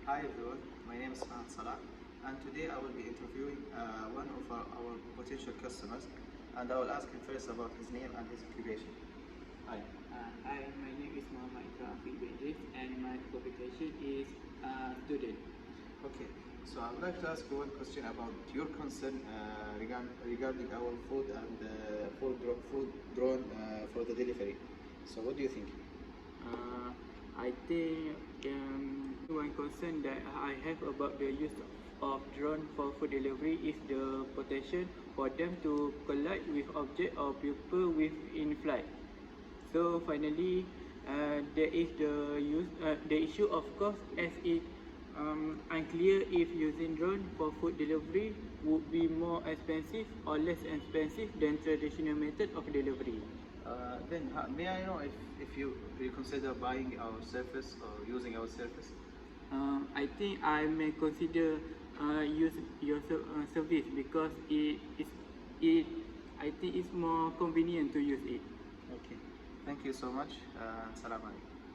Hi everyone, my name is SALAH, and today I will be interviewing one of our potential customers, and I will ask him first about his name and his occupation. Hi. Hi, my name is Muhammad BINTI, and my occupation is student. Okay, so I would like to ask you one question about your concern regarding our food and food drone for the delivery. So what do you think? I think one concern that I have about the use of drone for food delivery is the potential for them to collide with object or people within flight. So finally, there is the issue of cost, as it unclear if using drone for food delivery would be more expensive or less expensive than traditional method of delivery. Then may I know if you consider buying our service or using our service? I think I may consider use your service because I think it's more convenient to use it. Okay, thank you so much. Salam alaikum.